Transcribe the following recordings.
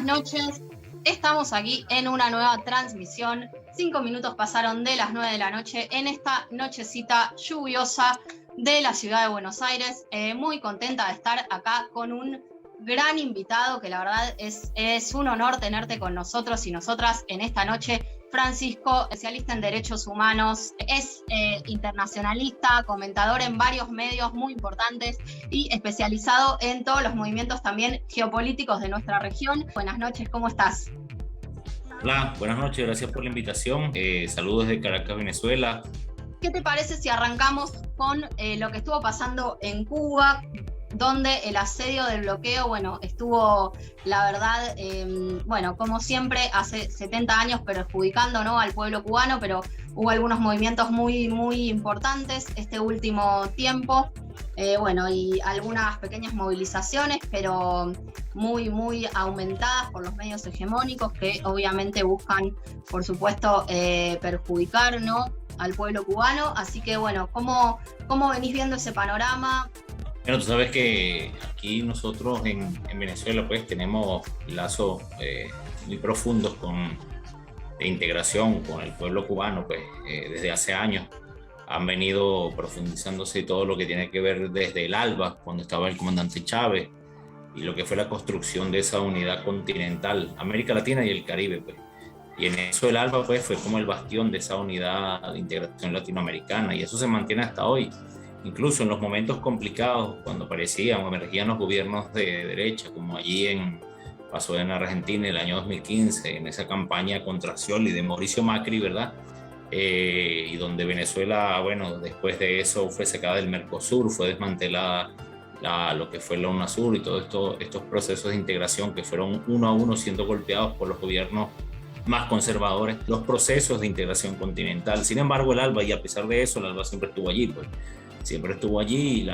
buenas noches. Estamos aquí en una nueva transmisión. 5 minutos pasaron de las 9 de la noche en esta nochecita lluviosa de la ciudad de Buenos Aires. Muy contenta de estar acá con un gran invitado, que la verdad es un honor tenerte con nosotros y nosotras en esta noche. Francisco, especialista en derechos humanos, es internacionalista, comentador en varios medios muy importantes y especializado en todos los movimientos también geopolíticos de nuestra región. Buenas noches, ¿cómo estás? Hola, buenas noches, gracias por la invitación. Saludos desde Caracas, Venezuela. ¿Qué te parece si arrancamos con lo que estuvo pasando en Cuba, donde el asedio del bloqueo, estuvo, la verdad, como siempre, hace 70 años perjudicando, ¿no?, al pueblo cubano, pero hubo algunos movimientos muy, muy importantes este último tiempo, y algunas pequeñas movilizaciones, pero muy, muy aumentadas por los medios hegemónicos que obviamente buscan, por supuesto, perjudicar, ¿no?, al pueblo cubano. Así que, ¿cómo venís viendo ese panorama? Bueno, tú sabes que aquí nosotros en Venezuela pues tenemos lazos muy profundos de integración con el pueblo cubano, pues desde hace años han venido profundizándose todo lo que tiene que ver desde el ALBA, cuando estaba el comandante Chávez, y lo que fue la construcción de esa unidad continental, América Latina y el Caribe, pues. Y en eso el ALBA pues fue como el bastión de esa unidad de integración latinoamericana, y eso se mantiene hasta hoy. Incluso en los momentos complicados, cuando aparecían o emergían los gobiernos de derecha, como pasó en Argentina en el año 2015, en esa campaña contra Scioli de Mauricio Macri, ¿verdad? Y donde Venezuela, después de eso fue sacada del Mercosur, fue desmantelada lo que fue la UNASUR y todos estos procesos de integración que fueron uno a uno siendo golpeados por los gobiernos más conservadores, los procesos de integración continental. Sin embargo, el ALBA, y a pesar de eso, el ALBA siempre estuvo allí, pues. Siempre estuvo allí,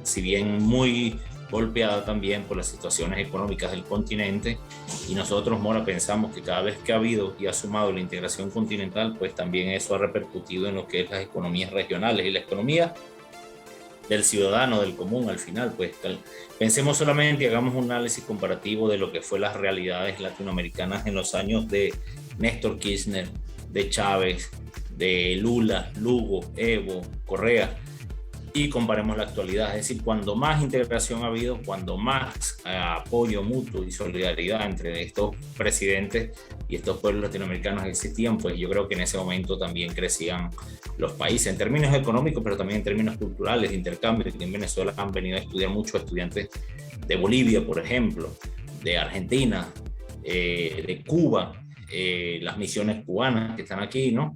si bien muy golpeada también por las situaciones económicas del continente, y nosotros, Mora, pensamos que cada vez que ha habido y ha sumado la integración continental, pues también eso ha repercutido en lo que es las economías regionales y la economía del ciudadano, del común, al final, pues pensemos solamente y hagamos un análisis comparativo de lo que fue las realidades latinoamericanas en los años de Néstor Kirchner, de Chávez, de Lula, Lugo, Evo, Correa, y comparemos la actualidad. Es decir, cuando más integración ha habido, cuando más apoyo mutuo y solidaridad entre estos presidentes y estos pueblos latinoamericanos existían, pues yo creo que en ese momento también crecían los países en términos económicos, pero también en términos culturales, de intercambio. Aquí en Venezuela han venido a estudiar muchos estudiantes de Bolivia, por ejemplo, de Argentina, de Cuba, las misiones cubanas que están aquí, ¿no?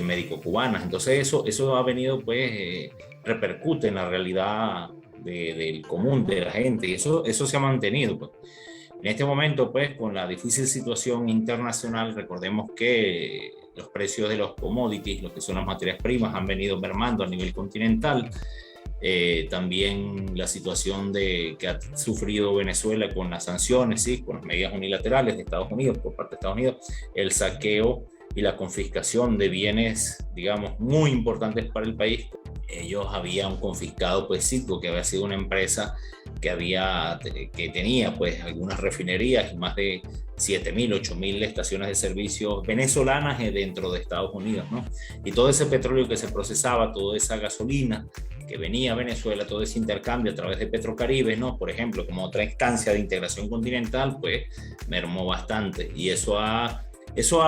Médico cubanas. Entonces eso ha venido, pues, repercute en la realidad del común de la gente, y eso se ha mantenido, pues. En este momento, pues, con la difícil situación internacional, recordemos que los precios de los commodities, lo que son las materias primas, han venido mermando a nivel continental. También la situación que ha sufrido Venezuela con las sanciones, ¿sí?, con las medidas unilaterales de Estados Unidos, por parte de Estados Unidos, el saqueo y la confiscación de bienes, digamos, muy importantes para el país. Ellos habían confiscado, pues, Citgo, que había sido una empresa que tenía, pues, algunas refinerías y más de 7.000, 8.000 estaciones de servicio venezolanas dentro de Estados Unidos, ¿no? Y todo ese petróleo que se procesaba, toda esa gasolina que venía a Venezuela, todo ese intercambio a través de Petrocaribe, ¿no?, por ejemplo, como otra instancia de integración continental, pues mermó bastante, y eso ha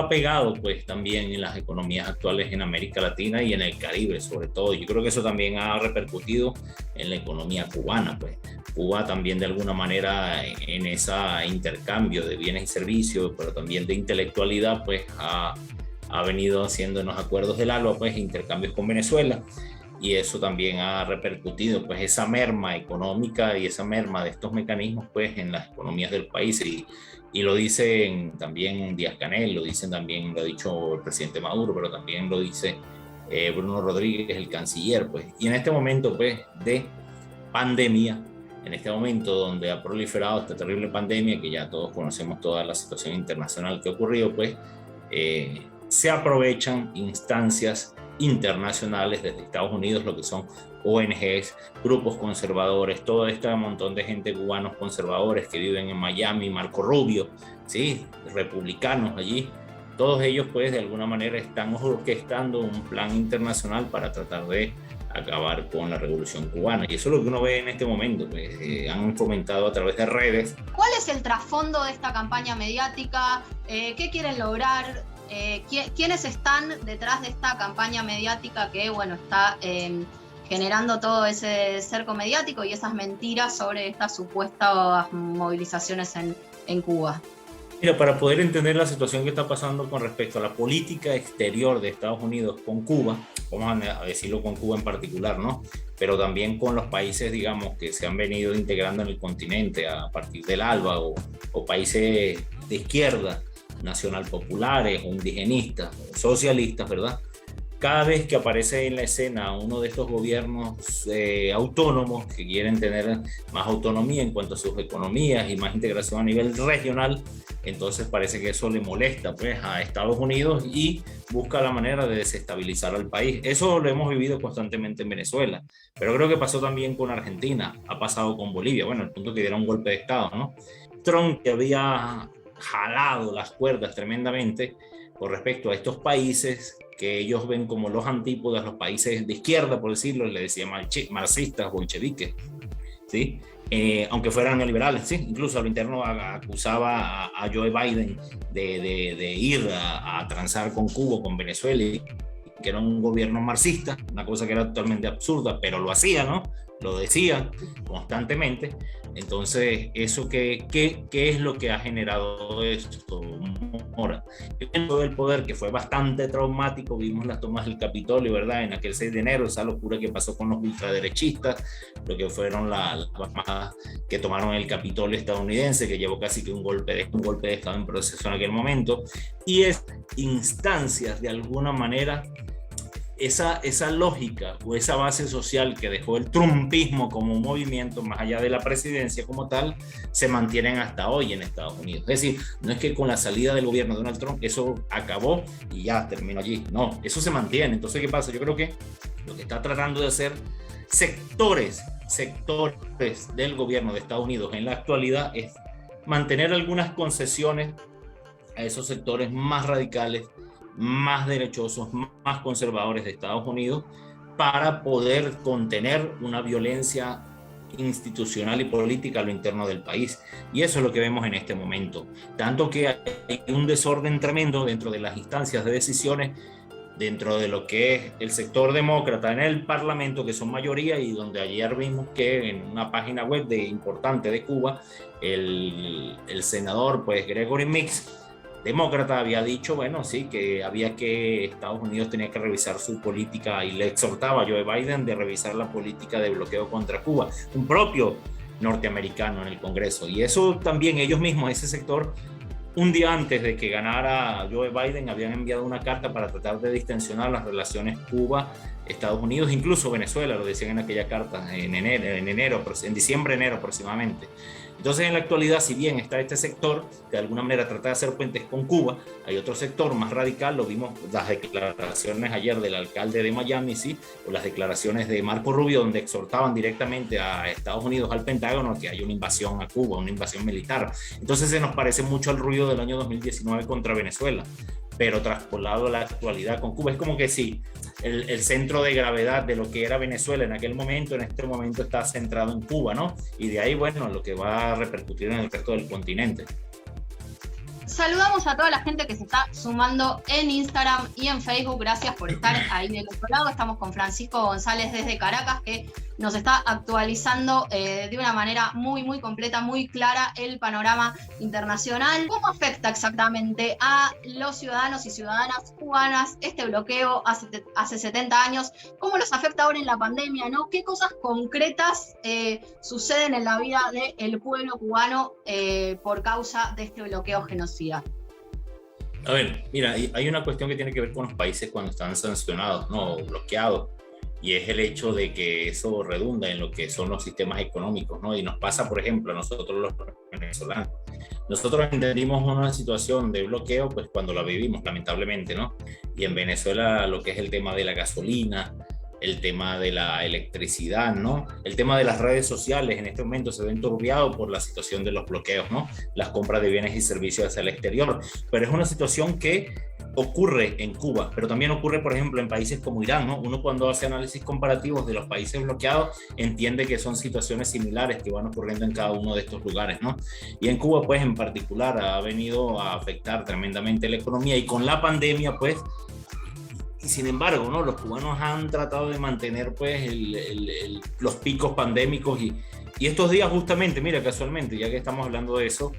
pegado, pues, también en las economías actuales en América Latina y en el Caribe, sobre todo. Yo creo que eso también ha repercutido en la economía cubana, pues. Cuba también, de alguna manera, en ese intercambio de bienes y servicios, pero también de intelectualidad, pues, ha venido haciendo en los acuerdos del ALBA, pues, intercambios con Venezuela, y eso también ha repercutido, pues, esa merma económica y esa merma de estos mecanismos, pues, en las economías del país. Y lo dicen también Díaz-Canel, lo ha dicho el presidente Maduro, pero también lo dice Bruno Rodríguez, el canciller, pues. Y en este momento, pues, de pandemia, en este momento donde ha proliferado esta terrible pandemia, que ya todos conocemos toda la situación internacional que ha ocurrido, pues, se aprovechan instancias internacionales desde Estados Unidos, lo que son ONGs, grupos conservadores, todo este montón de gente cubanos conservadores que viven en Miami, Marco Rubio, ¿sí? Republicanos allí. Todos ellos, pues, de alguna manera están orquestando un plan internacional para tratar de acabar con la revolución cubana. Y eso es lo que uno ve en este momento, pues, han fomentado a través de redes. ¿Cuál es el trasfondo de esta campaña mediática? ¿Qué quieren lograr? ¿Quiénes están detrás de esta campaña mediática que, bueno, está generando todo ese cerco mediático y esas mentiras sobre estas supuestas movilizaciones en Cuba? Mira, para poder entender la situación que está pasando con respecto a la política exterior de Estados Unidos con Cuba, vamos a decirlo con Cuba en particular, ¿no? Pero también con los países, digamos, que se han venido integrando en el continente a partir del ALBA o países de izquierda, nacional populares o indigenistas, o socialistas, ¿verdad? Cada vez que aparece en la escena uno de estos gobiernos autónomos que quieren tener más autonomía en cuanto a sus economías y más integración a nivel regional, entonces parece que eso le molesta, pues, a Estados Unidos y busca la manera de desestabilizar al país. Eso lo hemos vivido constantemente en Venezuela, pero creo que pasó también con Argentina, ha pasado con Bolivia, bueno, el punto que diera un golpe de Estado, ¿no? Trump, que había jalado las cuerdas tremendamente con respecto a estos países que ellos ven como los antípodas, los países de izquierda, por decirlo, le decía marxistas, bolcheviques, ¿sí? Aunque fueran neoliberales, ¿sí? Incluso a lo interno acusaba a Joe Biden de ir a transar con Cuba, con Venezuela, que era un gobierno marxista, una cosa que era totalmente absurda, pero lo hacía, ¿no? Lo decía constantemente. Entonces, ¿eso qué es lo que ha generado esto? Mora. Todo el poder, que fue bastante traumático, vimos las tomas del Capitolio, ¿verdad? En aquel 6 de enero, esa locura que pasó con los ultraderechistas, lo que fueron las armadas que tomaron el Capitolio estadounidense, que llevó casi que un golpe de Estado en proceso en aquel momento, y es instancias de alguna manera. Esa lógica o esa base social que dejó el trumpismo como un movimiento más allá de la presidencia como tal, se mantienen hasta hoy en Estados Unidos. Es decir, no es que con la salida del gobierno de Donald Trump eso acabó y ya terminó allí. No, eso se mantiene. Entonces, ¿qué pasa? Yo creo que lo que está tratando de hacer sectores del gobierno de Estados Unidos en la actualidad es mantener algunas concesiones a esos sectores más radicales, más derechosos, más conservadores de Estados Unidos, para poder contener una violencia institucional y política a lo interno del país. Y eso es lo que vemos en este momento. Tanto que hay un desorden tremendo dentro de las instancias de decisiones, dentro de lo que es el sector demócrata en el Parlamento, que son mayoría, y donde ayer vimos que en una página web importante de Cuba, el senador, pues, Gregory Meeks, demócrata, había dicho, bueno, sí, que Estados Unidos tenía que revisar su política y le exhortaba a Joe Biden de revisar la política de bloqueo contra Cuba, un propio norteamericano en el Congreso. Y eso también ellos mismos, ese sector, un día antes de que ganara Joe Biden, habían enviado una carta para tratar de distensionar las relaciones Cuba-Estados Unidos, incluso Venezuela, lo decían en aquella carta, en diciembre-enero aproximadamente. Entonces, en la actualidad, si bien está este sector que de alguna manera trata de hacer puentes con Cuba, hay otro sector más radical, lo vimos las declaraciones ayer del alcalde de Miami, ¿sí? O las declaraciones de Marco Rubio, donde exhortaban directamente a Estados Unidos, al Pentágono, que hay una invasión a Cuba, una invasión militar. Entonces, se nos parece mucho al ruido del año 2019 contra Venezuela, pero traspolado a la actualidad con Cuba. Es como que sí, el centro de gravedad de lo que era Venezuela en aquel momento, en este momento está centrado en Cuba, ¿no? Y de ahí, bueno, lo que va a repercutir en el resto del continente. Saludamos a toda la gente que se está sumando en Instagram y en Facebook. Gracias por estar ahí del otro lado. Estamos con Francisco González desde Caracas, que nos está actualizando de una manera muy, muy completa, muy clara el panorama internacional. ¿Cómo afecta exactamente a los ciudadanos y ciudadanas cubanas este bloqueo hace 70 años? ¿Cómo los afecta ahora en la pandemia, ¿no? ¿Qué cosas concretas suceden en la vida del pueblo cubano por causa de este bloqueo genocida? A ver, mira, hay una cuestión que tiene que ver con los países cuando están sancionados, ¿no? Bloqueados. Y es el hecho de que eso redunda en lo que son los sistemas económicos, ¿no? Y nos pasa, por ejemplo, a nosotros los venezolanos. nosotros entendimos una situación de bloqueo, pues cuando la vivimos, lamentablemente, ¿no? Y en Venezuela lo que es el tema de la gasolina, el tema de la electricidad, ¿no? El tema de las redes sociales en este momento se ve enturbiado por la situación de los bloqueos, ¿no? Las compras de bienes y servicios hacia el exterior, pero es una situación que ocurre en Cuba, pero también ocurre, por ejemplo, en países como Irán, ¿no? Uno cuando hace análisis comparativos de los países bloqueados entiende que son situaciones similares que van ocurriendo en cada uno de estos lugares, ¿no? Y en Cuba, pues, en particular, ha venido a afectar tremendamente la economía y con la pandemia, pues, y sin embargo, ¿no? Los cubanos han tratado de mantener, pues, los picos pandémicos y estos días justamente, mira, casualmente, ya que estamos hablando de eso,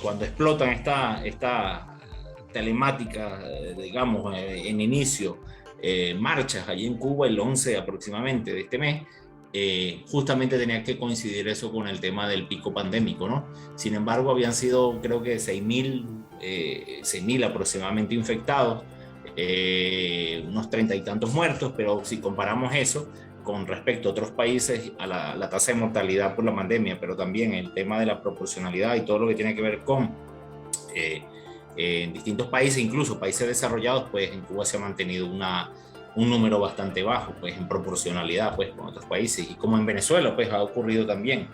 cuando explotan esta telemática, digamos, en inicio, marchas allí en Cuba el 11 aproximadamente de este mes, justamente tenía que coincidir eso con el tema del pico pandémico, ¿no? Sin embargo, habían sido creo que 6.000 aproximadamente infectados, unos 30 y tantos muertos, pero si comparamos eso con respecto a otros países, a la tasa de mortalidad por la pandemia, pero también el tema de la proporcionalidad y todo lo que tiene que ver con en distintos países, incluso países desarrollados, pues en Cuba se ha mantenido un número bastante bajo, pues en proporcionalidad pues con otros países, y como en Venezuela pues ha ocurrido también.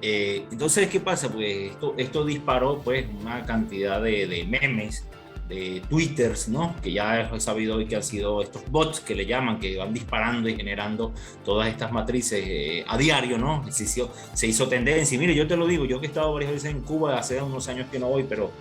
Entonces, ¿qué pasa? Pues esto disparó pues una cantidad de memes, de twitters, ¿no? Que ya he sabido hoy que han sido estos bots que le llaman, que van disparando y generando todas estas matrices a diario, ¿no? Se hizo tendencia. Y mire, yo te lo digo, yo que he estado varias veces en Cuba, hace unos años que no voy, pero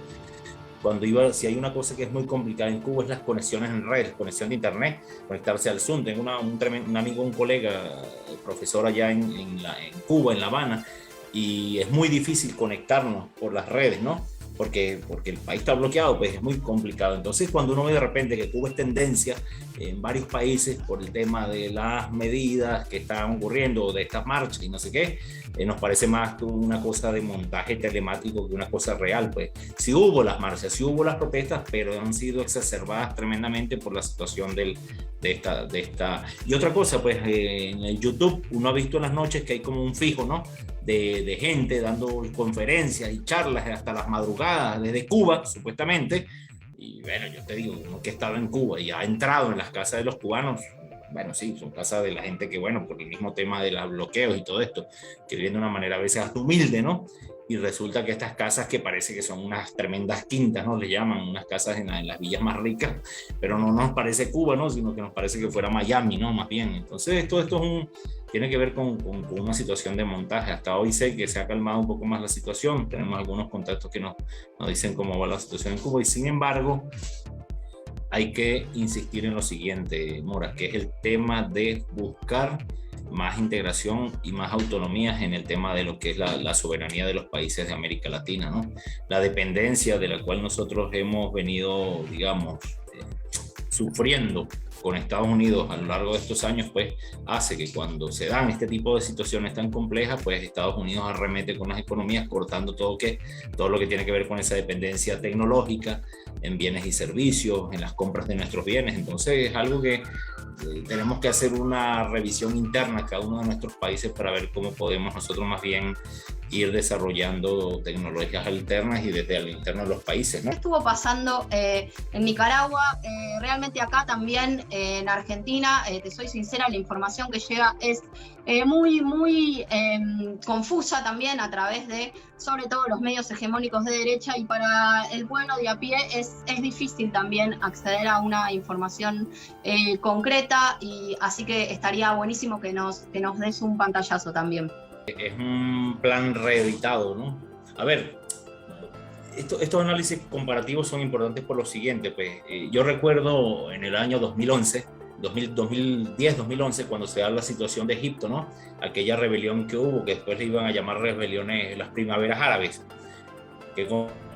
cuando iba, si hay una cosa que es muy complicada en Cuba es las conexiones en redes, conexión de internet, conectarse al Zoom. Tengo un amigo, un colega, profesor allá en Cuba, en La Habana, y es muy difícil conectarnos por las redes, ¿no? Porque el país está bloqueado, pues es muy complicado. Entonces, cuando uno ve de repente que Cuba es tendencia en varios países por el tema de las medidas que están ocurriendo, o de estas marchas y no sé qué, nos parece más una cosa de montaje telemático que una cosa real. Pues sí hubo las marchas, sí hubo las protestas, pero han sido exacerbadas tremendamente por la situación de esta. Y otra cosa, pues en el YouTube uno ha visto en las noches que hay como un fijo, ¿no? De gente dando conferencias y charlas hasta las madrugadas desde Cuba, supuestamente. Y bueno, yo te digo, uno que estaba en Cuba y ha entrado en las casas de los cubanos, bueno, sí, son casas de la gente que, bueno, por el mismo tema de los bloqueos y todo esto, que viven de una manera a veces hasta humilde, ¿no? Y resulta que estas casas que parece que son unas tremendas quintas, ¿no? Le llaman unas casas en las villas más ricas, pero no nos parece Cuba, ¿no? Sino que nos parece que fuera Miami, ¿no? Más bien. Entonces, esto tiene que ver con una situación de montaje. Hasta hoy sé que se ha calmado un poco más la situación. Tenemos algunos contactos que nos dicen cómo va la situación en Cuba, y sin embargo, hay que insistir en lo siguiente, Mora, que es el tema de buscar más integración y más autonomías en el tema de lo que es la soberanía de los países de América Latina, ¿no? La dependencia de la cual nosotros hemos venido, digamos, sufriendo con Estados Unidos a lo largo de estos años, pues hace que cuando se dan este tipo de situaciones tan complejas, pues Estados Unidos arremete con las economías, cortando todo lo que tiene que ver con esa dependencia tecnológica en bienes y servicios, en las compras de nuestros bienes. Entonces es algo que tenemos que hacer una revisión interna cada uno de nuestros países para ver cómo podemos nosotros más bien ir desarrollando tecnologías alternas y desde el interno de los países, ¿no? ¿Qué estuvo pasando en Nicaragua? Realmente acá también en Argentina, te soy sincera, la información que llega es muy confusa también a través de, sobre todo, los medios hegemónicos de derecha, y para el pueblo de a pie es difícil también acceder a una información concreta, y así que estaría buenísimo que nos des un pantallazo también. Es un plan reeditado, ¿no? A ver, estos análisis comparativos son importantes por lo siguiente, pues yo recuerdo en el año 2011, 2010-2011, cuando se da la situación de Egipto, ¿no? Aquella rebelión que hubo, que después le iban a llamar rebeliones, las primaveras árabes, que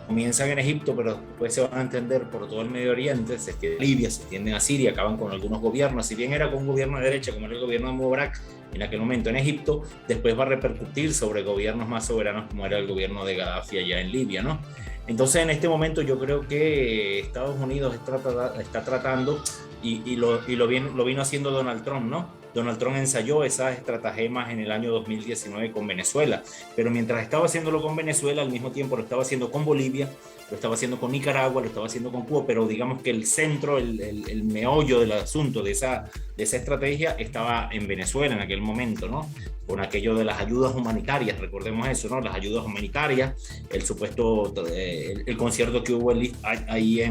comienzan en Egipto, pero después se van a entender por todo el Medio Oriente, se extienden a Libia, se extienden a Siria, acaban con algunos gobiernos. Si bien era con un gobierno de derecha, como era el gobierno de Mubarak en aquel momento en Egipto, después va a repercutir sobre gobiernos más soberanos como era el gobierno de Gaddafi allá en Libia, ¿no? Entonces, en este momento yo creo que Estados Unidos está tratando, y lo vino haciendo Donald Trump, ¿no? Donald Trump ensayó esas estratagemas en el año 2019 con Venezuela, pero mientras estaba haciéndolo con Venezuela, al mismo tiempo lo estaba haciendo con Bolivia, lo estaba haciendo con Nicaragua, lo estaba haciendo con Cuba, pero digamos que el centro, el meollo del asunto de esa estrategia estaba en Venezuela en aquel momento, ¿no? Con aquello de las ayudas humanitarias, recordemos eso, ¿no? Las ayudas humanitarias, el supuesto, el concierto que hubo ahí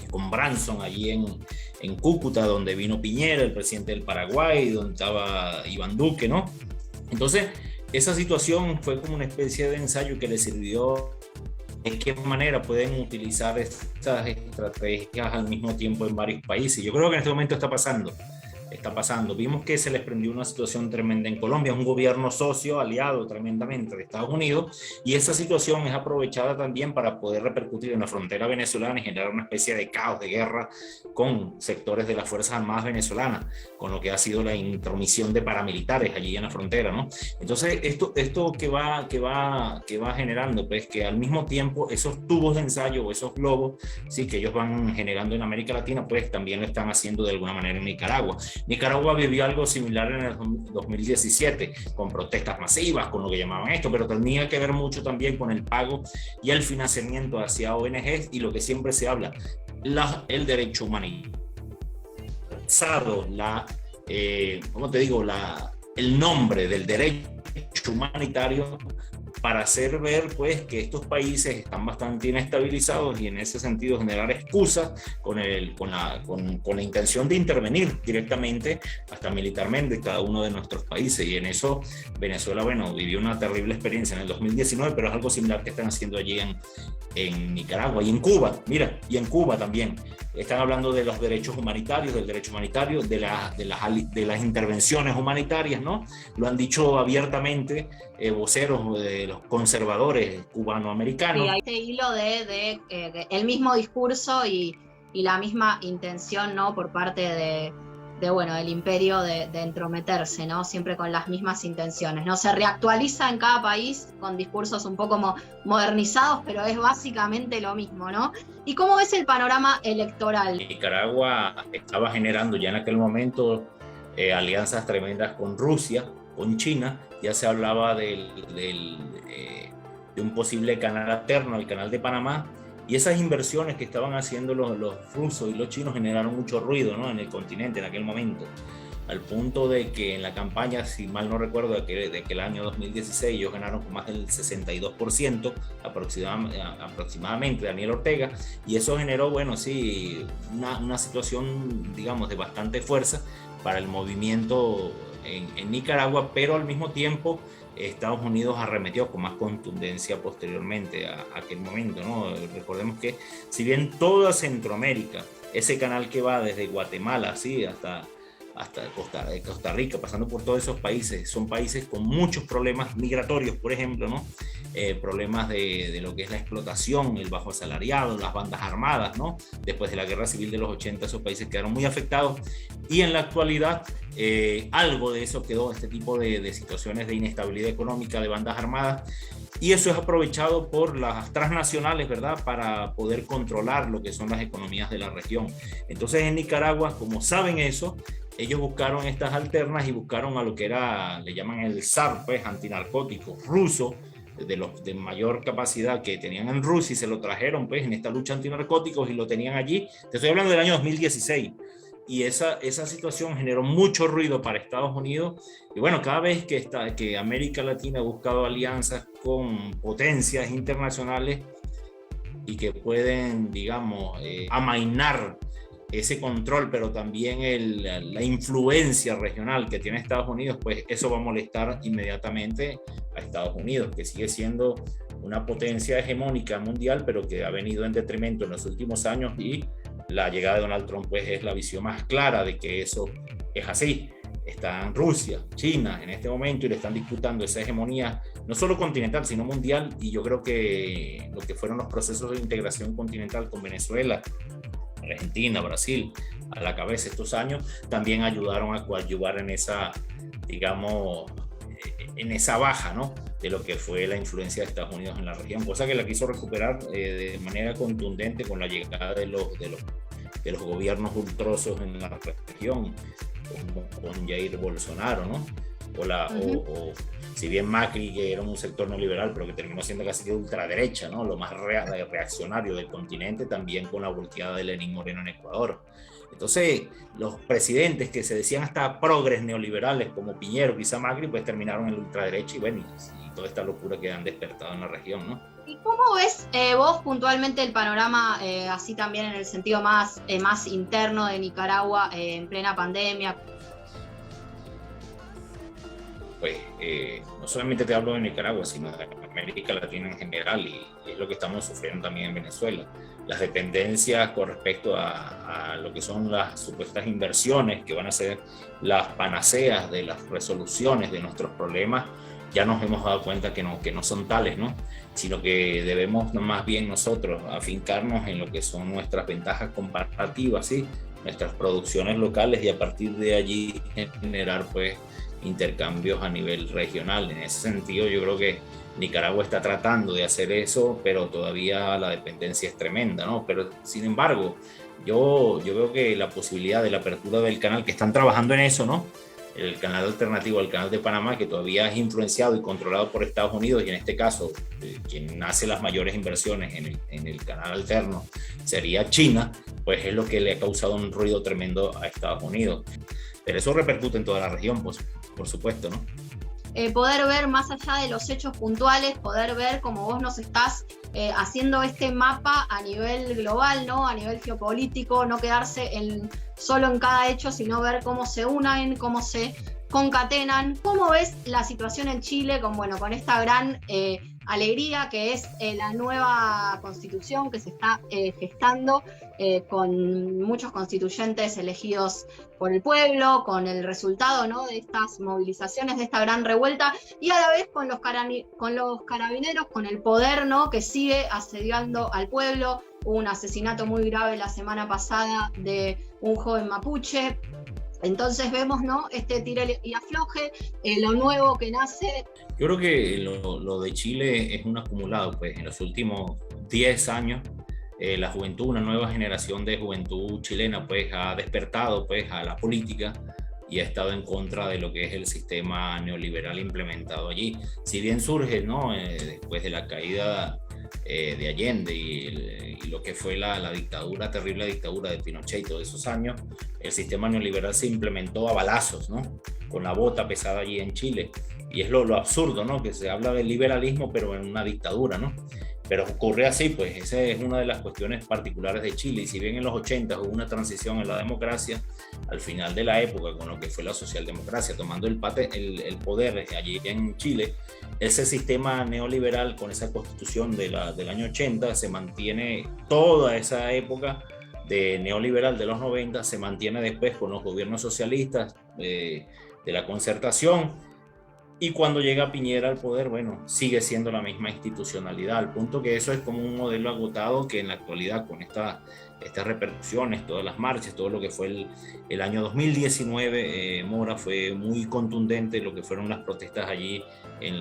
con Branson, allí en Cúcuta, donde vino Piñera, el presidente del Paraguay, donde estaba Iván Duque, ¿no? Entonces, esa situación fue como una especie de ensayo que le sirvió de qué manera pueden utilizar estas estrategias al mismo tiempo en varios países. Yo creo que en este momento está pasando. Vimos que se les prendió una situación tremenda en Colombia, un gobierno socio aliado tremendamente de Estados Unidos, y esa situación es aprovechada también para poder repercutir en la frontera venezolana y generar una especie de caos, de guerra con sectores de las Fuerzas Armadas venezolanas, con lo que ha sido la intromisión de paramilitares allí en la frontera, ¿no? Entonces, esto que va generando, pues que al mismo tiempo esos tubos de ensayo o esos globos, sí, que ellos van generando en América Latina, pues también lo están haciendo de alguna manera en Nicaragua. Nicaragua vivió algo similar en el 2017, con protestas masivas, con lo que llamaban esto, pero tenía que ver mucho también con el pago y el financiamiento hacia ONGs y lo que siempre se habla, el derecho humanitario, el nombre del derecho humanitario para hacer ver pues que estos países están bastante inestabilizados y en ese sentido generar excusas con la intención de intervenir directamente hasta militarmente cada uno de nuestros países, y en eso Venezuela, bueno, vivió una terrible experiencia en el 2019, pero es algo similar que están haciendo allí en Nicaragua y en Cuba. Mira, y en Cuba también están hablando de los derechos humanitarios, del derecho humanitario, de las intervenciones humanitarias, ¿no? Lo han dicho abiertamente voceros de los conservadores cubanoamericanos. Sí, hay este hilo de el mismo discurso y la misma intención, ¿no? Por parte del imperio de entrometerse, ¿no? Siempre con las mismas intenciones, ¿no? Se reactualiza en cada país con discursos un poco modernizados, pero es básicamente lo mismo, ¿no? ¿Y cómo ves el panorama electoral? Nicaragua estaba generando ya en aquel momento alianzas tremendas con Rusia, con China. Ya se hablaba de un posible canal alterno al canal de Panamá, y esas inversiones que estaban haciendo los rusos y los chinos generaron mucho ruido, ¿no? En el continente en aquel momento, al punto de que en la campaña, si mal no recuerdo, de que el año 2016 ellos ganaron con más del 62% aproximadamente Daniel Ortega, y eso generó, bueno, sí, una situación, digamos, de bastante fuerza para el movimiento en Nicaragua, pero al mismo tiempo Estados Unidos arremetió con más contundencia posteriormente a aquel momento, ¿no? Recordemos que si bien toda Centroamérica, ese canal que va desde Guatemala, ¿sí? hasta Costa Rica, pasando por todos esos países, son países con muchos problemas migratorios, por ejemplo, ¿no? Problemas de lo que es la explotación, el bajo asalariado, las bandas armadas, ¿no? Después de la guerra civil de los 80, esos países quedaron muy afectados, y en la actualidad algo de eso quedó, este tipo de situaciones de inestabilidad económica, de bandas armadas, y eso es aprovechado por las transnacionales, ¿verdad?, para poder controlar lo que son las economías de la región. Entonces en Nicaragua, como saben eso, ellos buscaron estas alternas y buscaron a lo que le llaman el SAR, pues, antinarcótico ruso, de mayor capacidad que tenían en Rusia, y se lo trajeron pues en esta lucha antinarcóticos y lo tenían allí. Te estoy hablando del año 2016. Y esa situación generó mucho ruido para Estados Unidos. Y bueno, cada vez que América Latina ha buscado alianzas con potencias internacionales y que pueden, digamos, amainar ese control, pero también la influencia regional que tiene Estados Unidos, pues eso va a molestar inmediatamente a Estados Unidos, que sigue siendo una potencia hegemónica mundial, pero que ha venido en detrimento en los últimos años, y la llegada de Donald Trump pues es la visión más clara de que eso es así. Están Rusia, China en este momento y le están disputando esa hegemonía no solo continental sino mundial, y yo creo que lo que fueron los procesos de integración continental con Venezuela, Argentina, Brasil a la cabeza estos años, también ayudaron a coadyuvar en esa, digamos, en esa baja, ¿no?, de lo que fue la influencia de Estados Unidos en la región, cosa que la quiso recuperar de manera contundente con la llegada de los gobiernos ultrosos en la región, como con Jair Bolsonaro, ¿no? O si bien Macri, que era un sector neoliberal, pero que terminó siendo casi de ultraderecha, ¿no? Lo más reaccionario del continente, también con la volteada de Lenín Moreno en Ecuador. Entonces, los presidentes que se decían hasta progres neoliberales, como Piñero, quizá Macri, pues terminaron en la ultraderecha y bueno, y toda esta locura que han despertado en la región, ¿no? ¿Y cómo ves vos puntualmente el panorama, así también en el sentido más interno de Nicaragua en plena pandemia? Pues no solamente te hablo de Nicaragua, sino de América Latina en general, y es lo que estamos sufriendo también en Venezuela. Las dependencias con respecto a lo que son las supuestas inversiones que van a ser las panaceas de las resoluciones de nuestros problemas, ya nos hemos dado cuenta que no son tales, ¿no? Sino que debemos más bien nosotros afincarnos en lo que son nuestras ventajas comparativas, ¿sí? Nuestras producciones locales, y a partir de allí generar pues intercambios a nivel regional. En ese sentido, yo creo que Nicaragua está tratando de hacer eso, pero todavía la dependencia es tremenda, ¿no? Pero sin embargo, yo veo que la posibilidad de la apertura del canal, que están trabajando en eso, ¿no? El canal alternativo al canal de Panamá, que todavía es influenciado y controlado por Estados Unidos, y en este caso quien hace las mayores inversiones en el canal alterno sería China, pues es lo que le ha causado un ruido tremendo a Estados Unidos. Pero eso repercute en toda la región, pues, por supuesto, ¿no? Poder ver más allá de los hechos puntuales, poder ver como vos nos estás haciendo este mapa a nivel global, ¿no? A nivel geopolítico, no quedarse solo en cada hecho, sino ver cómo se unen, cómo se concatenan. ¿Cómo ves la situación en Chile con esta gran alegría que es la nueva constitución que se está gestando, con muchos constituyentes elegidos por el pueblo, con el resultado, ¿no?, de estas movilizaciones, de esta gran revuelta, y a la vez con los carabineros, con el poder, ¿no?, que sigue asediando al pueblo? Hubo un asesinato muy grave la semana pasada de un joven mapuche. Entonces vemos, ¿no?, este tire y afloje, lo nuevo que nace. Yo creo que lo de Chile es un acumulado, pues en los últimos 10 años la juventud, una nueva generación de juventud chilena, pues ha despertado pues a la política y ha estado en contra de lo que es el sistema neoliberal implementado allí. Si bien surge, ¿no?, después de la caída de Allende y lo que fue la dictadura, terrible dictadura de Pinochet y todos esos años, el sistema neoliberal se implementó a balazos, ¿no?, con la bota pesada allí en Chile. Y es lo absurdo, ¿no?, que se habla del liberalismo pero en una dictadura, ¿no? Pero ocurre así, pues esa es una de las cuestiones particulares de Chile. Y si bien en los 80 hubo una transición en la democracia, al final de la época, con lo que fue la socialdemocracia tomando el poder allí en Chile, ese sistema neoliberal con esa constitución del año 80 se mantiene toda esa época de neoliberal de los 90, se mantiene después con los gobiernos socialistas de la concertación. Y cuando llega Piñera al poder, bueno, sigue siendo la misma institucionalidad, al punto que eso es como un modelo agotado que en la actualidad, con estas repercusiones, todas las marchas, todo lo que fue el año 2019, Mora, fue muy contundente lo que fueron las protestas allí en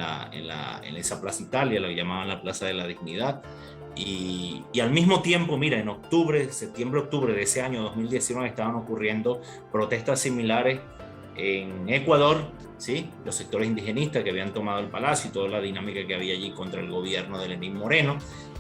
esa Plaza Italia, la que llamaban la Plaza de la Dignidad. Y al mismo tiempo, mira, en septiembre-octubre de ese año 2019 estaban ocurriendo protestas similares en Ecuador, ¿sí? Los sectores indigenistas que habían tomado el palacio y toda la dinámica que había allí contra el gobierno de Lenín Moreno,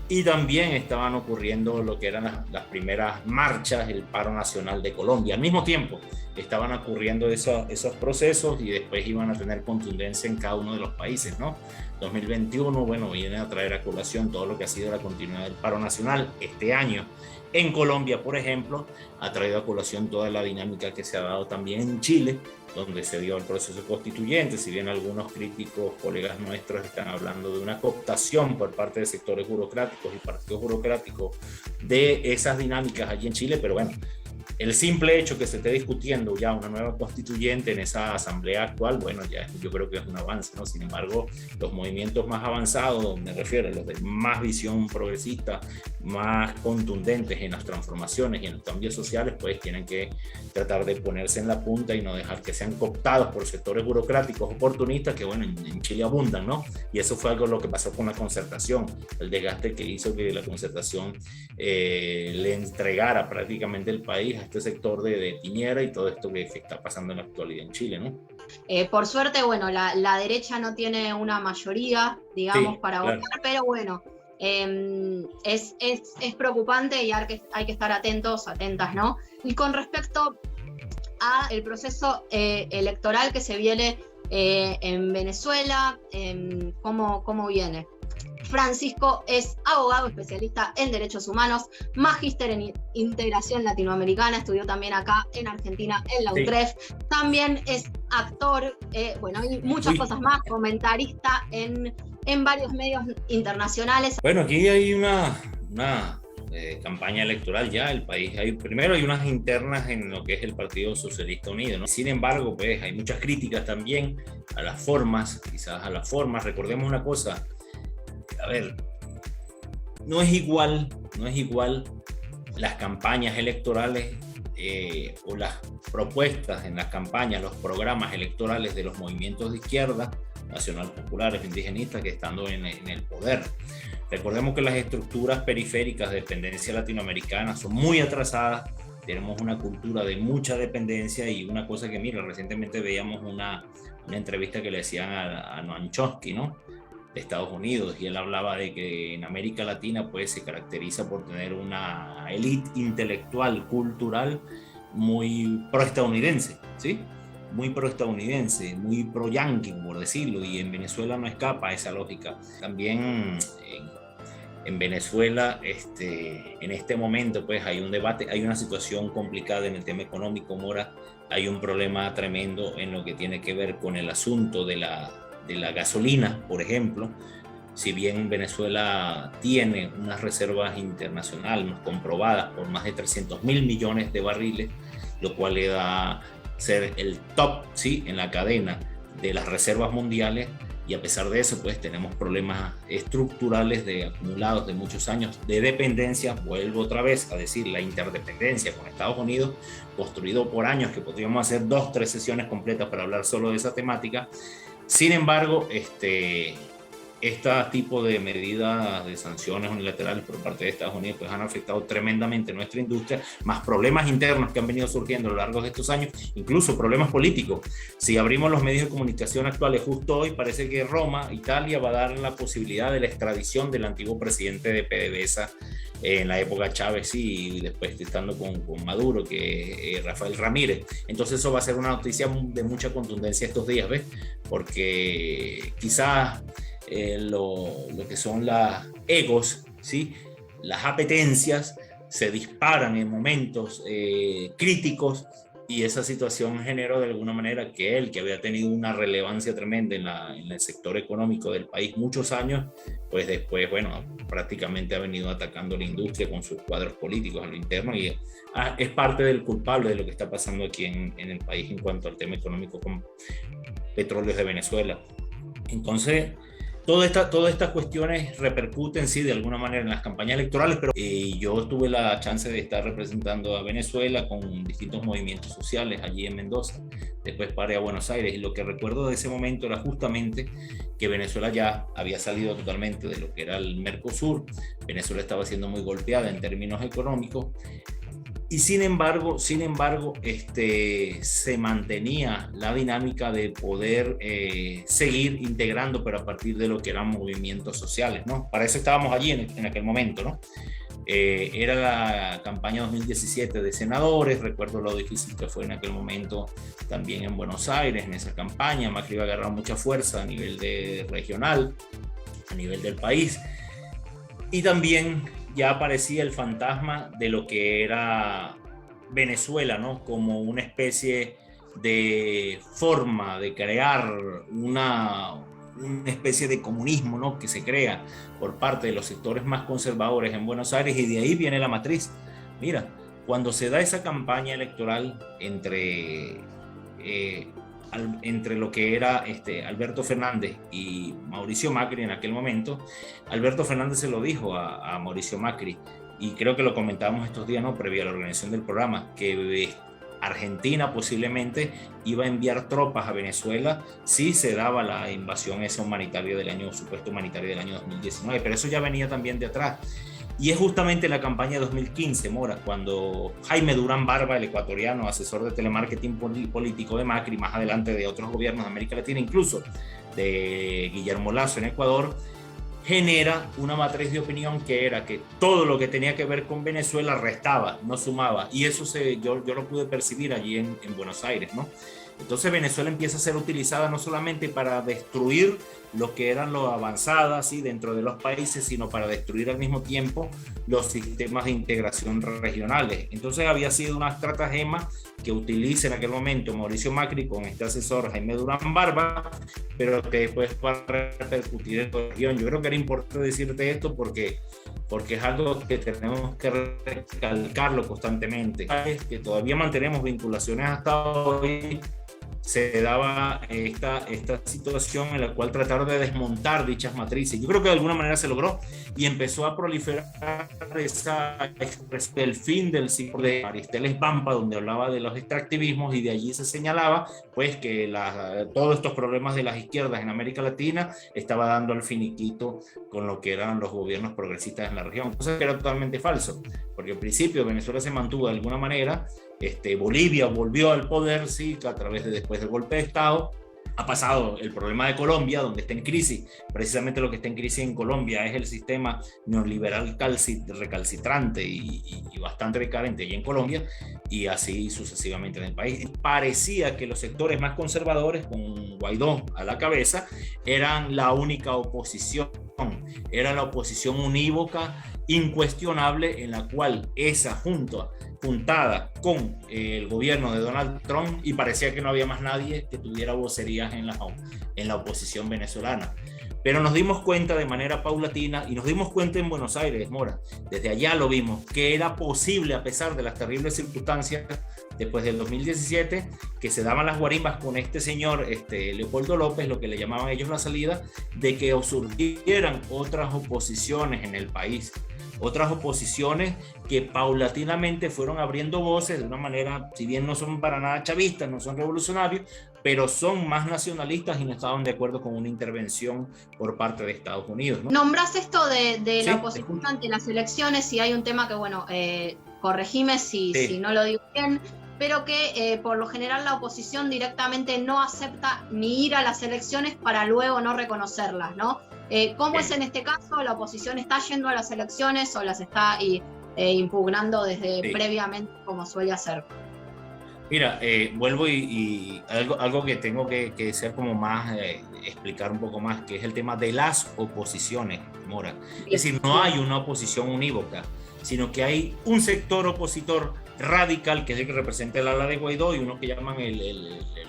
y también estaban ocurriendo lo que eran las primeras marchas, el paro nacional de Colombia. Al mismo tiempo estaban ocurriendo esos procesos y después iban a tener contundencia en cada uno de los países, ¿no? 2021, bueno, viene a traer a colación todo lo que ha sido la continuidad del paro nacional este año. En Colombia, por ejemplo, ha traído a colación toda la dinámica que se ha dado también en Chile, donde se dio el proceso constituyente. Si bien algunos críticos, colegas nuestros, están hablando de una cooptación por parte de sectores burocráticos y partidos burocráticos de esas dinámicas allí en Chile, pero bueno, el simple hecho que se esté discutiendo ya una nueva constituyente en esa asamblea actual, bueno, ya yo creo que es un avance, ¿no? Sin embargo, los movimientos más avanzados, me refiero a los de más visión progresista, más contundentes en las transformaciones y en los cambios sociales, pues tienen que tratar de ponerse en la punta y no dejar que sean cooptados por sectores burocráticos oportunistas que, bueno, en Chile abundan, ¿no? Y eso fue algo lo que pasó con la concertación, el desgaste que hizo que la concertación le entregara prácticamente el país país, a este sector de Piñera y todo esto que está pasando en la actualidad en Chile, ¿no? Por suerte, bueno, la derecha no tiene una mayoría, digamos, Sí, para claro. votar, pero bueno, es preocupante y hay que estar atentos, atentas, ¿no? Y con respecto al proceso electoral que se viene en Venezuela, ¿cómo viene? Francisco es abogado especialista en derechos humanos, magíster en integración latinoamericana, estudió también acá en Argentina en la UTREF, sí. También es actor, bueno, y muchas cosas más, comentarista en varios medios internacionales. Bueno, aquí hay una campaña electoral ya, el país, primero hay unas internas en lo que es el Partido Socialista Unido, ¿no? Sin embargo, pues hay muchas críticas también a las formas, quizás a las formas. Recordemos una cosa, a ver, no es igual las campañas electorales o las propuestas en las campañas, los programas electorales de los movimientos de izquierda, nacional populares, indigenistas, que estando en el poder. Recordemos que las estructuras periféricas de dependencia latinoamericana son muy atrasadas, tenemos una cultura de mucha dependencia y una cosa que, mira, recientemente veíamos una entrevista que le hacían a Noam Chomsky, ¿no?, de Estados Unidos, y él hablaba de que en América Latina pues se caracteriza por tener una élite intelectual, cultural muy proestadounidense, ¿sí? Muy proestadounidense, muy pro-yanqui, por decirlo, y en Venezuela no escapa a esa lógica. También en Venezuela, en este momento, pues hay un debate, hay una situación complicada en el tema económico, Mora, hay un problema tremendo en lo que tiene que ver con el asunto de la gasolina, por ejemplo. Si bien Venezuela tiene unas reservas internacionales comprobadas por más de 300.000 millones de barriles, lo cual le da a ser el top, ¿sí?, en la cadena de las reservas mundiales, y a pesar de eso, pues tenemos problemas estructurales acumulados de muchos años de dependencia. Vuelvo otra vez a decir, la interdependencia con Estados Unidos, construido por años, que podríamos hacer 2-3 sesiones completas para hablar solo de esa temática. Sin embargo, este tipo de medidas de sanciones unilaterales por parte de Estados Unidos pues han afectado tremendamente nuestra industria, más problemas internos que han venido surgiendo a lo largo de estos años, incluso problemas políticos. Si abrimos los medios de comunicación actuales, justo hoy parece que Roma, Italia, va a dar la posibilidad de la extradición del antiguo presidente de PDVSA en la época Chávez y después estando con Maduro, que es Rafael Ramírez. Entonces eso va a ser una noticia de mucha contundencia estos días, ¿ves? Porque quizás lo que son las egos, ¿sí?, las apetencias se disparan en momentos críticos, y esa situación generó de alguna manera que él, que había tenido una relevancia tremenda en el sector económico del país muchos años, pues después, bueno, prácticamente ha venido atacando la industria con sus cuadros políticos a lo interno, y es parte del culpable de lo que está pasando aquí en el país en cuanto al tema económico con Petróleos de Venezuela. Entonces, todas estas cuestiones repercuten, sí, de alguna manera en las campañas electorales, pero yo tuve la chance de estar representando a Venezuela con distintos movimientos sociales allí en Mendoza, después paré a Buenos Aires, y lo que recuerdo de ese momento era justamente que Venezuela ya había salido totalmente de lo que era el Mercosur. Venezuela estaba siendo muy golpeada en términos económicos, y sin embargo, se mantenía la dinámica de poder seguir integrando, pero a partir de lo que eran movimientos sociales, ¿no? Para eso estábamos allí en aquel momento, ¿no? Era la campaña 2017 de senadores. Recuerdo lo difícil que fue en aquel momento también en Buenos Aires, en esa campaña. Macri iba a agarrar mucha fuerza a nivel regional, a nivel del país. Y también ya aparecía el fantasma de lo que era Venezuela, ¿no?, como una especie de forma de crear una especie de comunismo, ¿no?, que se crea por parte de los sectores más conservadores en Buenos Aires, y de ahí viene la matriz. Mira, cuando se da esa campaña electoral entre lo que era Alberto Fernández y Mauricio Macri en aquel momento, Alberto Fernández se lo dijo a Mauricio Macri, y creo que lo comentábamos estos días, ¿no?, previo a la organización del programa, que Argentina posiblemente iba a enviar tropas a Venezuela si se daba la invasión esa humanitaria supuesto humanitaria del año 2019, pero eso ya venía también de atrás. Y es justamente en la campaña de 2015, Mora, cuando Jaime Durán Barba, el ecuatoriano, asesor de telemarketing político de Macri, más adelante de otros gobiernos de América Latina, incluso de Guillermo Lasso en Ecuador, genera una matriz de opinión que era que todo lo que tenía que ver con Venezuela restaba, no sumaba. Y eso yo lo pude percibir allí en Buenos Aires, ¿no? Entonces Venezuela empieza a ser utilizada no solamente para destruir lo que eran los avanzadas ¿sí? dentro de los países, sino para destruir al mismo tiempo los sistemas de integración regionales. Entonces había sido una estratagema que utiliza en aquel momento Mauricio Macri con este asesor Jaime Durán Barba, pero que después va a repercutir en la región. Yo creo que era importante decirte esto porque es algo que tenemos que recalcarlo constantemente, que todavía mantenemos vinculaciones hasta hoy. Se daba esta situación en la cual trataron de desmontar dichas matrices. Yo creo que de alguna manera se logró y empezó a proliferar el fin del ciclo de Aristeles Bampa, donde hablaba de los extractivismos, y de allí se señalaba pues que todos estos problemas de las izquierdas en América Latina estaba dando el finiquito con lo que eran los gobiernos progresistas en la región. Cosa que era totalmente falso, porque al principio Venezuela se mantuvo de alguna manera. Bolivia volvió al poder, sí, a través después del golpe de Estado. Ha pasado el problema de Colombia, donde está en crisis. Precisamente lo que está en crisis en Colombia es el sistema neoliberal recalcitrante y bastante recurrente allí en Colombia, y así sucesivamente en el país. Parecía que los sectores más conservadores, con Guaidó a la cabeza, eran la única oposición. Era la oposición unívoca, incuestionable, en la cual esa juntada con el gobierno de Donald Trump, y parecía que no había más nadie que tuviera vocerías en la oposición venezolana. Pero nos dimos cuenta de manera paulatina, y nos dimos cuenta en Buenos Aires, Mora, desde allá lo vimos, que era posible, a pesar de las terribles circunstancias después del 2017, que se daban las guarimbas con este señor Leopoldo López, lo que le llamaban ellos la salida, de que surgieran otras oposiciones en el país. Otras oposiciones que paulatinamente fueron abriendo voces de una manera, si bien no son para nada chavistas, no son revolucionarios, pero son más nacionalistas y no estaban de acuerdo con una intervención por parte de Estados Unidos, ¿no? Nombrás esto de ¿Sí? la oposición ante las elecciones, y hay un tema que, bueno, corregime si no lo digo bien, pero que por lo general la oposición directamente no acepta ni ir a las elecciones para luego no reconocerlas, ¿no? ¿Cómo es en este caso? ¿La oposición está yendo a las elecciones o las está impugnando desde previamente, como suele hacer? Mira, vuelvo y algo que tengo que ser como más, explicar un poco más, que es el tema de las oposiciones, Mora. Es decir, no hay una oposición unívoca, sino que hay un sector opositor radical, que es el que representa el ala de Guaidó, y uno que llaman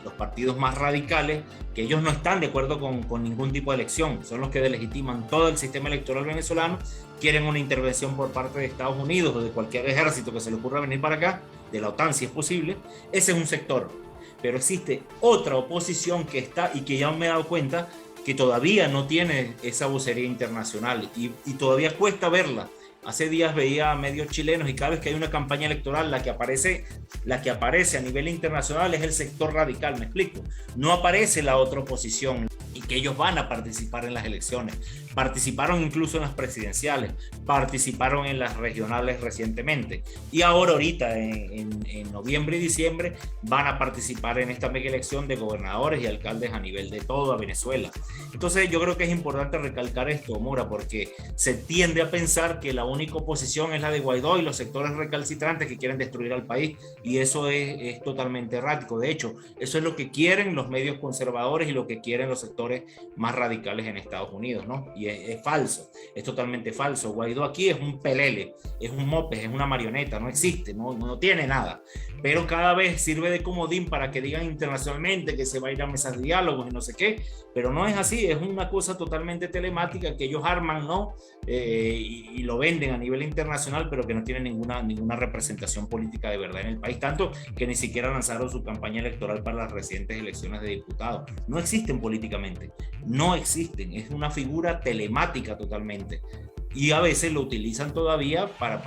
los partidos más radicales, que ellos no están de acuerdo con ningún tipo de elección, son los que delegitiman todo el sistema electoral venezolano, quieren una intervención por parte de Estados Unidos o de cualquier ejército que se le ocurra venir para acá, de la OTAN si es posible. Ese es un sector, pero existe otra oposición que está, y que ya me he dado cuenta que todavía no tiene esa vocería internacional, y todavía cuesta verla. Hace días veía a medios chilenos, y cada vez que hay una campaña electoral, la que aparece a nivel internacional es el sector radical, ¿me explico? No aparece la otra oposición, y que ellos van a participar en las elecciones. Participaron incluso en las presidenciales, participaron en las regionales recientemente, y ahorita en noviembre y diciembre van a participar en esta mega elección de gobernadores y alcaldes a nivel de toda Venezuela. Entonces yo creo que es importante recalcar esto, Mora, porque se tiende a pensar que la única oposición es la de Guaidó y los sectores recalcitrantes que quieren destruir al país, y eso es totalmente errático. De hecho, eso es lo que quieren los medios conservadores y lo que quieren los sectores más radicales en Estados Unidos, ¿no? Y es falso, es totalmente falso. Guaidó aquí es un pelele, es un mopes, es una marioneta, no existe, no tiene nada, pero cada vez sirve de comodín para que digan internacionalmente que se va a ir a mesas de diálogos y no sé qué, pero no es así, es una cosa totalmente telemática que ellos arman, ¿no? Y lo venden a nivel internacional, pero que no tienen ninguna representación política de verdad en el país, tanto que ni siquiera lanzaron su campaña electoral para las recientes elecciones de diputados. No existen políticamente, no existen, es una figura telemática totalmente. y a veces lo utilizan todavía para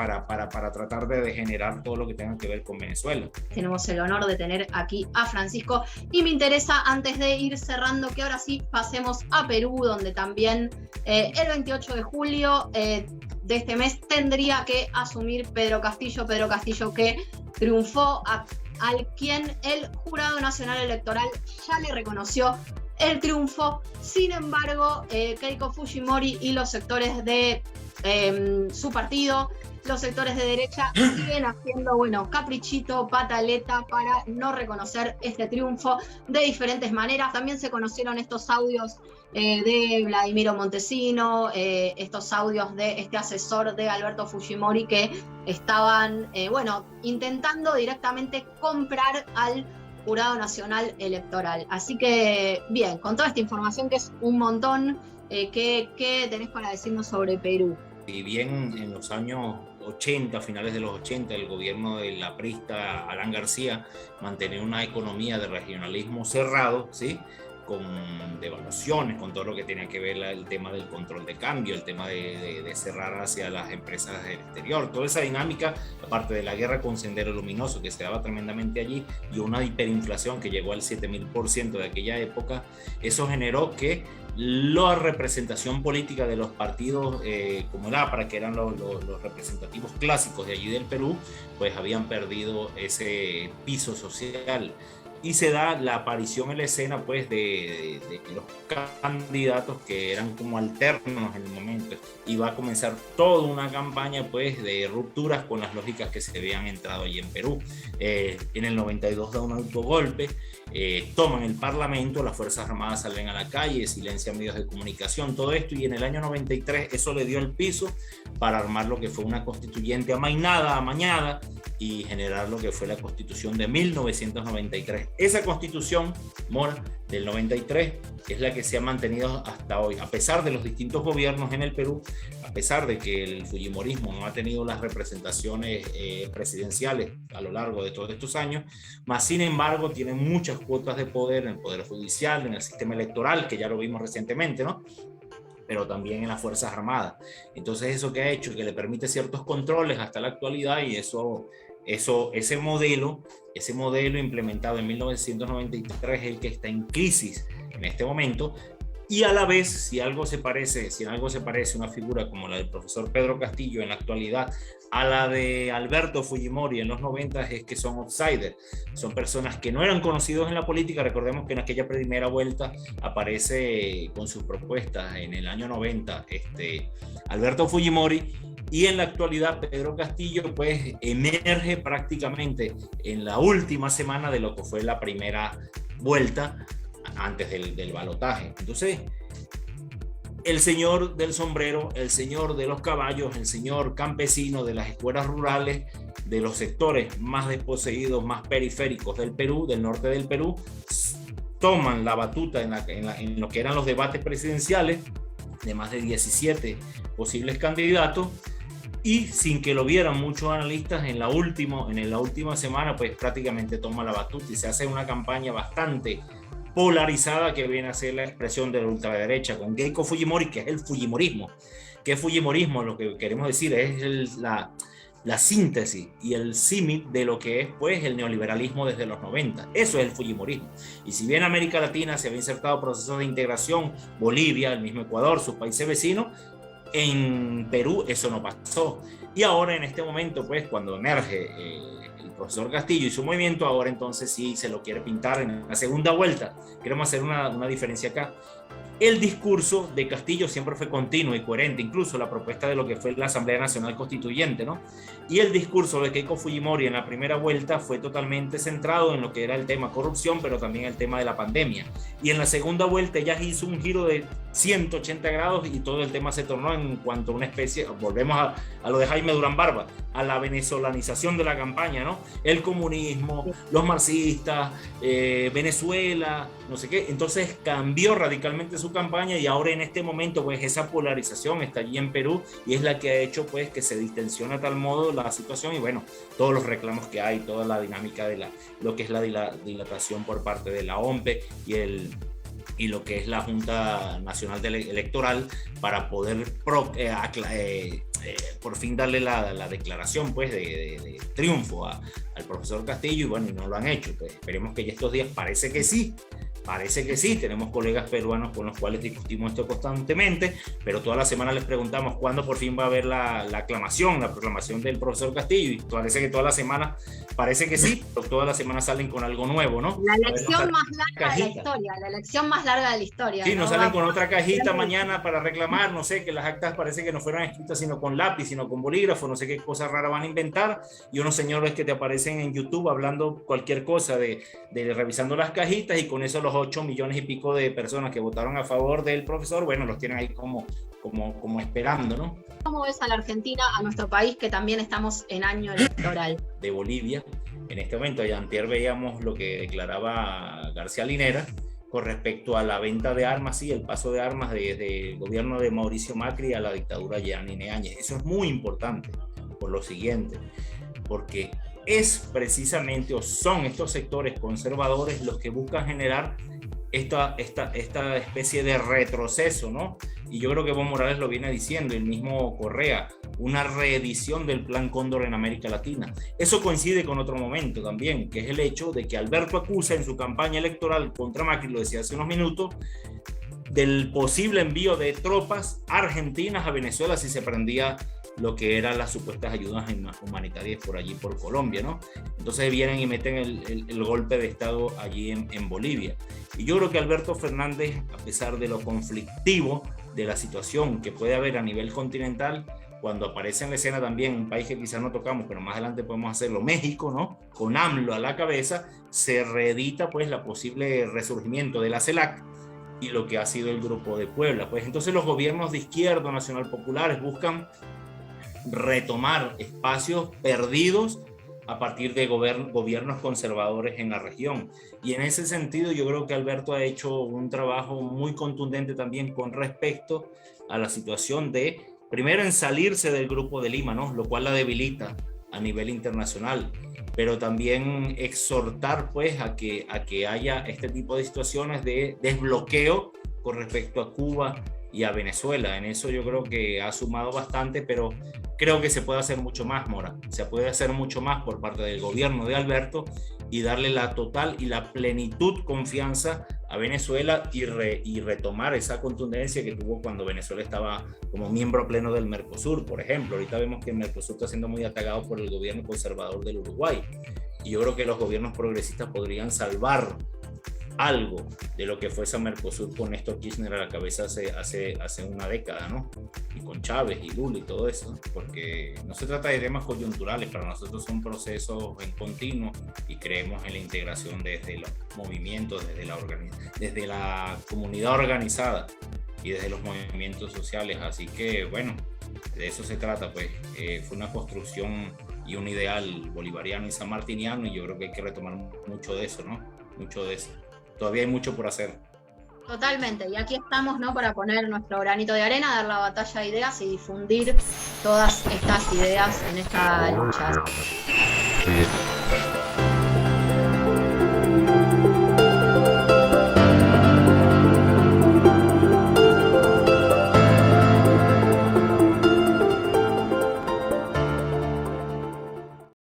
tratar de degenerar todo lo que tenga que ver con Venezuela. Tenemos el honor de tener aquí a Francisco y me interesa, antes de ir cerrando, que ahora sí pasemos a Perú, donde también el 28 de julio de este mes tendría que asumir Pedro Castillo que triunfó, al quien el Jurado Nacional Electoral ya le reconoció el triunfo. Sin embargo, Keiko Fujimori y los sectores de su partido, los sectores de derecha, siguen haciendo, bueno, caprichito, pataleta para no reconocer este triunfo de diferentes maneras. También se conocieron estos audios de Vladimiro Montesino, estos audios de este asesor de Alberto Fujimori que estaban, bueno, intentando directamente comprar al Jurado Nacional Electoral. Así que, bien, con toda esta información, que es un montón, ¿qué tenés para decirnos sobre Perú? Y bien, en los años 80, finales de los 80, el gobierno del aprista Alan García mantenía una economía de regionalismo cerrado, ¿sí?, con devaluaciones, con todo lo que tenía que ver el tema del control de cambio, el tema de cerrar hacia las empresas del exterior, toda esa dinámica, aparte de la guerra con Sendero Luminoso que se daba tremendamente allí, y una hiperinflación que llegó al 7000% de aquella época. Eso generó que la representación política de los partidos como el APRA, que eran los representativos clásicos de allí del Perú, pues habían perdido ese piso social. Y se da la aparición en la escena, pues, de los candidatos que eran como alternos en el momento, y va a comenzar toda una campaña, pues, de rupturas con las lógicas que se habían entrado allí en Perú. En el 92 da un autogolpe, toman el Parlamento, las Fuerzas Armadas salen a la calle, silencian medios de comunicación, todo esto, y en el año 93 eso le dio el piso para armar lo que fue una constituyente amañada, y generar lo que fue la Constitución de 1993. Esa Constitución, Mora, del 93, es la que se ha mantenido hasta hoy, a pesar de los distintos gobiernos en el Perú, a pesar de que el fujimorismo no ha tenido las representaciones presidenciales a lo largo de todos estos años, más sin embargo tiene muchas cuotas de poder en el Poder Judicial, en el sistema electoral, que ya lo vimos recientemente, ¿no?, pero también en las Fuerzas Armadas. Entonces, eso que ha hecho, que le permite ciertos controles hasta la actualidad, y ese modelo implementado en 1993 es el que está en crisis en este momento. Y a la vez, si en algo se parece una figura como la del profesor Pedro Castillo en la actualidad a la de Alberto Fujimori en los 90, es que son outsiders, son personas que no eran conocidos en la política. Recordemos que en aquella primera vuelta aparece con sus propuestas en el año 90 Alberto Fujimori, y en la actualidad Pedro Castillo, pues, emerge prácticamente en la última semana de lo que fue la primera vuelta antes del balotaje. Entonces, el señor del sombrero, el señor de los caballos, el señor campesino de las escuelas rurales, de los sectores más desposeídos, más periféricos del Perú, del norte del Perú, toman la batuta en lo que eran los debates presidenciales de más de 17 posibles candidatos, y sin que lo vieran muchos analistas, en la última semana, pues prácticamente toma la batuta y se hace una campaña bastante polarizada, que viene a ser la expresión de la ultraderecha con Keiko Fujimori, que es el fujimorismo. ¿Qué es fujimorismo? Lo que queremos decir es la síntesis y el símil de lo que es, pues, el neoliberalismo desde los 90. Eso es el fujimorismo. Y si bien América Latina se había insertado procesos de integración, Bolivia, el mismo Ecuador, sus países vecinos, en Perú eso no pasó. Y ahora, en este momento, pues, cuando emerge el profesor Castillo y su movimiento, ahora entonces sí se lo quiere pintar en la segunda vuelta. Queremos hacer una diferencia acá. El discurso de Castillo siempre fue continuo y coherente, incluso la propuesta de lo que fue la Asamblea Nacional Constituyente, ¿no? Y el discurso de Keiko Fujimori en la primera vuelta fue totalmente centrado en lo que era el tema corrupción, pero también el tema de la pandemia. Y en la segunda vuelta ella hizo un giro de 180 grados y todo el tema se tornó en cuanto a una especie, volvemos a lo de Jaime Durán Barba, a la venezolanización de la campaña, ¿no? El comunismo, los marxistas, Venezuela, no sé qué. Entonces cambió radicalmente su campaña, y ahora en este momento, pues, esa polarización está allí en Perú, y es la que ha hecho, pues, que se distensione a tal modo la situación, y bueno, todos los reclamos que hay, toda la dinámica de lo que es la dilatación por parte de la OMPE y y lo que es la Junta Nacional Electoral para poder por fin darle la declaración pues, de triunfo al profesor Castillo, y bueno, y no lo han hecho. Pues esperemos que ya estos días parece que sí. Parece que sí, tenemos colegas peruanos con los cuales discutimos esto constantemente, pero toda la semana les preguntamos cuándo por fin va a haber la aclamación, la proclamación del profesor Castillo, y parece que toda la semana, parece que sí, pero toda la semana salen con algo nuevo, ¿no? La elección más larga de la historia, la elección más larga de la historia. Sí, nos salen con otra cajita mañana para reclamar, no sé, que las actas parece que no fueron escritas sino con lápiz, sino con bolígrafo, no sé qué cosa rara van a inventar, y unos señores que te aparecen en YouTube hablando cualquier cosa, revisando las cajitas, y con eso los 8 millones y pico de personas que votaron a favor del profesor, bueno, los tienen ahí como esperando, ¿no? ¿Cómo ves a la Argentina, a nuestro país, que también estamos en año electoral? De Bolivia, en este momento, antier veíamos lo que declaraba García Linera con respecto a la venta de armas y el paso de armas desde el gobierno de Mauricio Macri a la dictadura de Yanine Áñez. Eso es muy importante por lo siguiente, porque es precisamente, o son estos sectores conservadores los que buscan generar esta especie de retroceso, ¿no? Y yo creo que Evo Morales lo viene diciendo, el mismo Correa, una reedición del Plan Cóndor en América Latina. Eso coincide con otro momento también, que es el hecho de que Alberto acusa en su campaña electoral contra Macri, lo decía hace unos minutos, del posible envío de tropas argentinas a Venezuela si se prendía lo que eran las supuestas ayudas humanitarias por allí, por Colombia, ¿no? Entonces vienen y meten el golpe de Estado allí en Bolivia. Y yo creo que Alberto Fernández, a pesar de lo conflictivo de la situación que puede haber a nivel continental, cuando aparece en la escena también un país que quizás no tocamos, pero más adelante podemos hacerlo, México, ¿no? Con AMLO a la cabeza, se reedita pues la posible resurgimiento de la CELAC y lo que ha sido el Grupo de Puebla. Pues entonces los gobiernos de izquierda nacional populares buscan retomar espacios perdidos a partir de gobiernos conservadores en la región. Y en ese sentido yo creo que Alberto ha hecho un trabajo muy contundente también con respecto a la situación de, primero, en salirse del Grupo de Lima, ¿no? Lo cual la debilita a nivel internacional, pero también exhortar pues a que haya este tipo de situaciones de desbloqueo con respecto a Cuba y a Venezuela. En eso yo creo que ha sumado bastante, pero creo que se puede hacer mucho más, Mora. Se puede hacer mucho más por parte del gobierno de Alberto y darle la total y la plenitud confianza a Venezuela y retomar esa contundencia que tuvo cuando Venezuela estaba como miembro pleno del Mercosur, por ejemplo. Ahorita vemos que el Mercosur está siendo muy atacado por el gobierno conservador del Uruguay. Y yo creo que los gobiernos progresistas podrían salvar algo de lo que fue ese Mercosur con Néstor Kirchner a la cabeza hace una década, ¿no? Y con Chávez y Lula y todo eso, porque no se trata de temas coyunturales, para nosotros son procesos en continuo y creemos en la integración desde los movimientos, desde la comunidad organizada y desde los movimientos sociales. Así que bueno, de eso se trata, pues fue una construcción y un ideal bolivariano y sanmartiniano, y yo creo que hay que retomar mucho de eso, ¿no? Mucho de eso. Todavía hay mucho por hacer. Totalmente, y aquí estamos, ¿no? Para poner nuestro granito de arena, dar la batalla de ideas y difundir todas estas ideas en esta lucha. Sí.